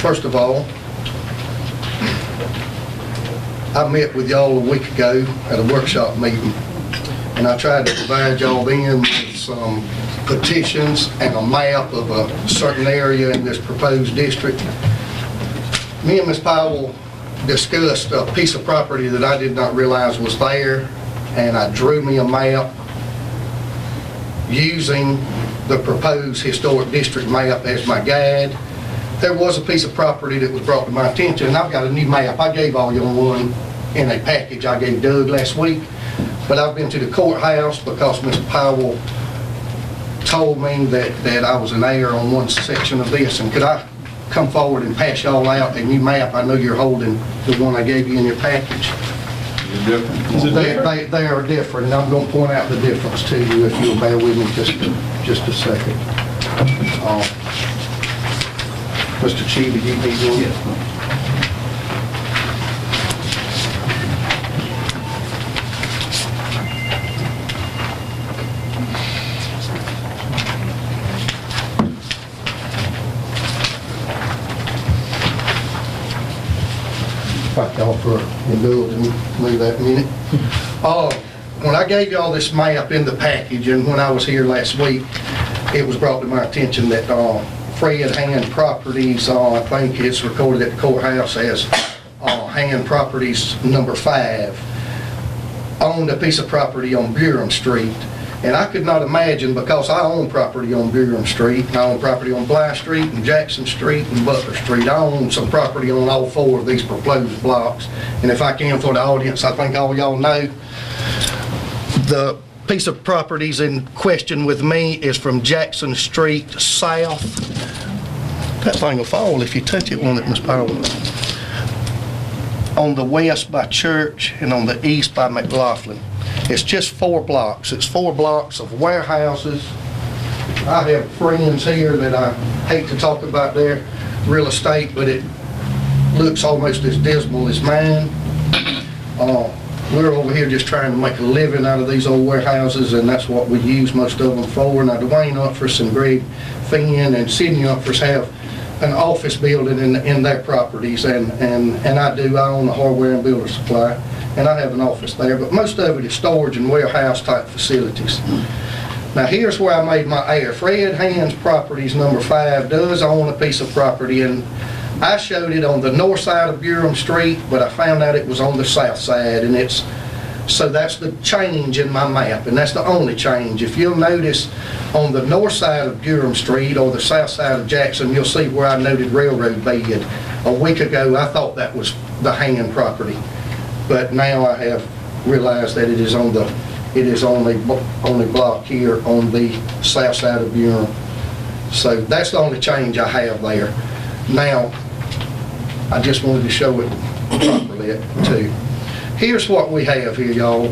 First of all, I met with y'all a week ago at a workshop meeting, and I tried to provide y'all then with some petitions and a map of a certain area in this proposed district. Me and Ms. Powell discussed a piece of property that I did not realize was there, and I drew me a map using the proposed historic district map as my guide. There was a piece of property that was brought to my attention, and I've got a new map. I gave all y'all one in a package I gave Doug last week, but I've been to the courthouse because Mr. Powell told me that I was an error on one section of this, and could I come forward and pass y'all out a new map? I know you're holding the one I gave you in your package. Is it different? They are different, and I'm going to point out the difference to you if you'll bear with me just a second. Mr. Chief, do you need one? Yes. Thank y'all for indulging me that minute. When I gave y'all this map in the package, and when I was here last week, it was brought to my attention that Fred Hand Properties, I think it's recorded at the courthouse as Hand Properties number 5, owned a piece of property on Buren Street. And I could not imagine, because I own property on Buren Street, I own property on Bly Street and Jackson Street and Butler Street. I own some property on all 4 of these proposed blocks. And if I can, for the audience, I think all y'all know, the piece of properties in question with me is from Jackson Street south. That thing will fall if you touch it, won't it, Ms. Powell? On the west by Church and on the east by McLaughlin. It's just 4 blocks. It's 4 blocks of warehouses. I have friends here that I hate to talk about their real estate, but it looks almost as dismal as mine. We're over here just trying to make a living out of these old warehouses, and that's what we use most of them for. Now, Dwayne Upfors and Greg Finn and Sidney Upfors have an office building in their properties, and I own a hardware and builder supply, and I have an office there, but most of it is storage and warehouse type facilities. Now here's where I made my error. Fred Hand's Properties number 5 does own a piece of property, and I showed it on the north side of Buren Street, but I found out it was on the south side, and so that's the change in my map, and that's the only change. If you'll notice, on the north side of Durham Street or the south side of Jackson, you'll see where I noted railroad bed. A week ago, I thought that was the Hand property, but now I have realized that it is on the block here on the south side of Durham. So that's the only change I have there. Now, I just wanted to show it properly too. Here's what we have here, y'all.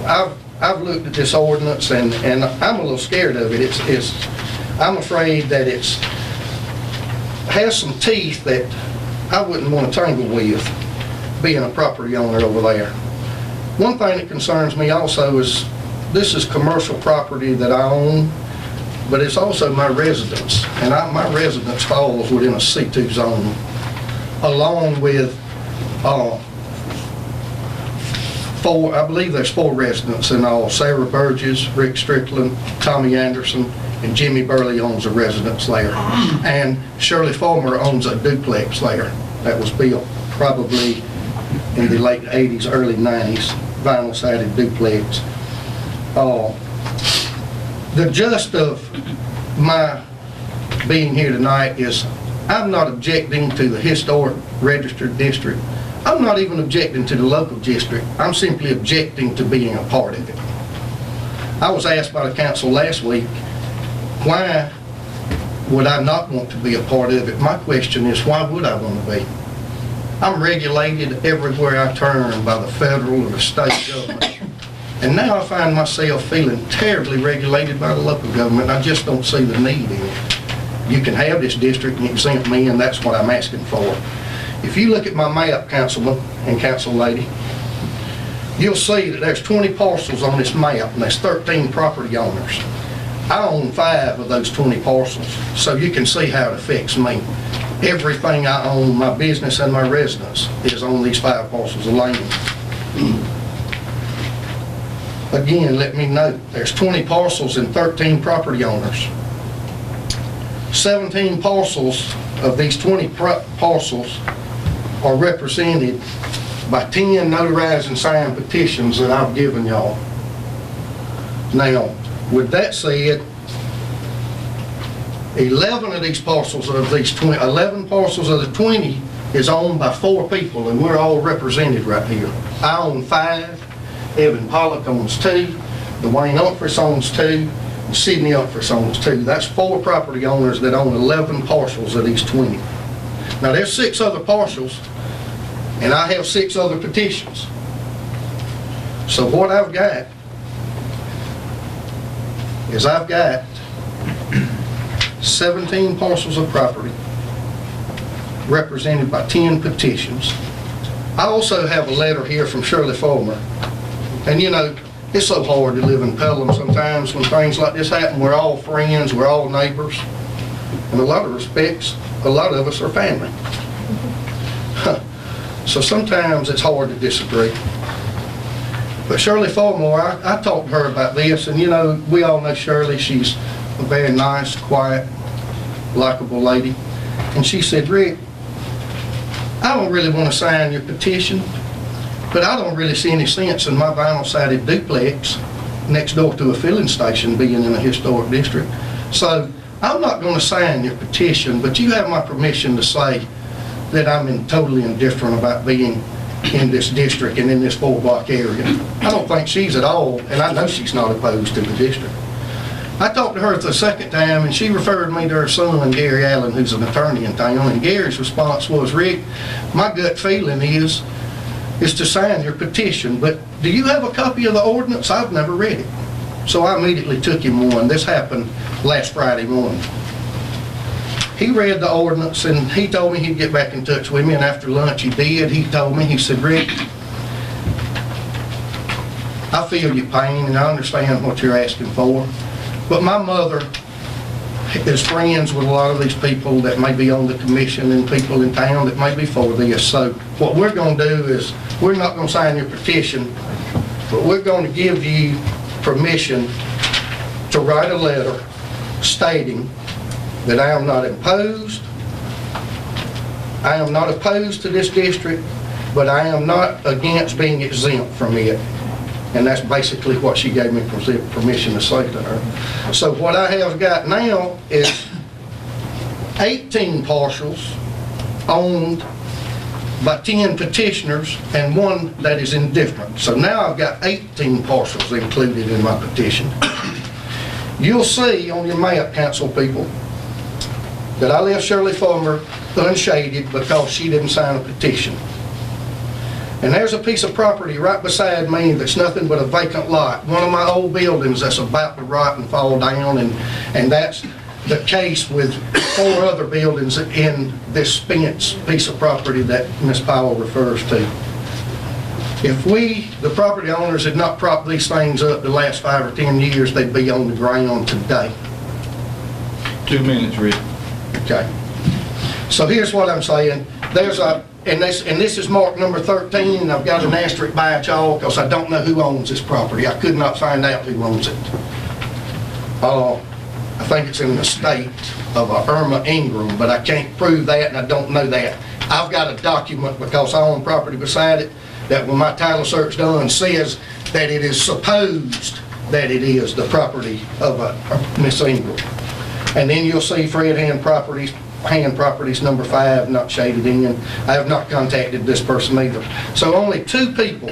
I've looked at this ordinance, and I'm a little scared of it. I'm afraid that it has some teeth that I wouldn't want to tangle with, being a property owner over there. One thing that concerns me also is this is commercial property that I own, but it's also my residence, and my residence falls within a C2 zone, along with I believe there's 4 residents in all. Sarah Burgess, Rick Strickland, Tommy Anderson, and Jimmy Burley owns a residence there. And Shirley Fulmer owns a duplex there that was built probably in the late 80s, early 90s, vinyl sided duplex. The gist of my being here tonight is I'm not objecting to the historic registered district. I'm not even objecting to the local district. I'm simply objecting to being a part of it. I was asked by the council last week, why would I not want to be a part of it? My question is, why would I want to be? I'm regulated everywhere I turn by the federal or the state government. And now I find myself feeling terribly regulated by the local government. I just don't see the need in it. You can have this district and exempt me, and that's what I'm asking for. If you look at my map, Councilman and Council Lady, you'll see that there's 20 parcels on this map, and there's 13 property owners. I own 5 of those 20 parcels, so you can see how it affects me. Everything I own, my business and my residence, is on these 5 parcels of land. Again, let me note, there's 20 parcels and 13 property owners. 17 parcels of these 20 parcels are represented by 10 notarized and signed petitions that I've given y'all. Now, with that said, 11 of these parcels of these 20, 11 parcels of the 20 is owned by 4 people, and we're all represented right here. I own 5, Evan Pollock owns 2, Dwayne Umphress owns 2, and Sidney Umphress owns 2. That's 4 property owners that own 11 parcels of these 20. Now, there's 6 other parcels, and I have 6 other petitions. So what I've got is I've got 17 parcels of property represented by 10 petitions. I also have a letter here from Shirley Fulmer. And you know, it's so hard to live in Pelham sometimes when things like this happen. We're all friends, we're all neighbors. In a lot of respects, a lot of us are family. So sometimes it's hard to disagree. But Shirley Fulmer, I talked to her about this, and you know, we all know Shirley. She's a very nice, quiet, likable lady. And she said, Rick, I don't really want to sign your petition, but I don't really see any sense in my vinyl-sided duplex next door to a filling station being in a historic district. So I'm not going to sign your petition, but you have my permission to say that I'm totally indifferent about being in this district and in this 4-block area. I don't think she's at all, and I know she's not opposed to the district. I talked to her the second time, and she referred me to her son, Gary Allen, who's an attorney in town, and Gary's response was, Rick, my gut feeling is to sign your petition, but do you have a copy of the ordinance? I've never read it. So I immediately took him one. This happened last Friday morning. He read the ordinance, and he told me he'd get back in touch with me, and after lunch he did. He told me, he said, Rick, I feel your pain, and I understand what you're asking for. But my mother is friends with a lot of these people that may be on the commission and people in town that may be for this. So what we're going to do is, we're not going to sign your petition, but we're going to give you permission to write a letter stating that I am not opposed. I am not opposed to this district, but I am not against being exempt from it. And that's basically what she gave me permission to say to her. So what I have got now is 18 parcels owned by 10 petitioners and 1 that is indifferent. So now I've got 18 parcels included in my petition. You'll see on your map, council people, that I left Shirley Fulmer unshaded because she didn't sign a petition. And there's a piece of property right beside me that's nothing but a vacant lot. One of my old buildings that's about to rot and fall down, and that's the case with 4 other buildings in this Spence piece of property that Ms. Powell refers to. If we, the property owners, had not propped these things up the last 5 or 10 years, they'd be on the ground today. 2 minutes, Rick. Okay. So here's what I'm saying. There's a, and this is marked number 13, and I've got an asterisk by it, y'all, because I don't know who owns this property. I could not find out who owns it. I think it's in the estate of Irma Ingram, but I can't prove that, and I don't know that. I've got a document, because I own property beside it, that when my title search done says that it is supposed that it is the property of Miss Ingram. And then you'll see Fred Hand Properties number 5, not shaded in. I have not contacted this person either. So only 2 people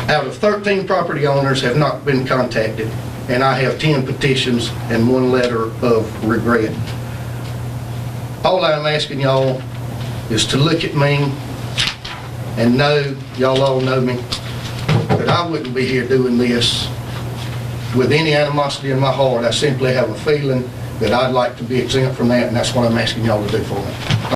out of 13 property owners have not been contacted, and I have 10 petitions and 1 letter of regret. All I'm asking y'all is to look at me and know, y'all all know me, that I wouldn't be here doing this with any animosity in my heart. I simply have a feeling that I'd like to be exempt from that, and that's what I'm asking y'all to do for me.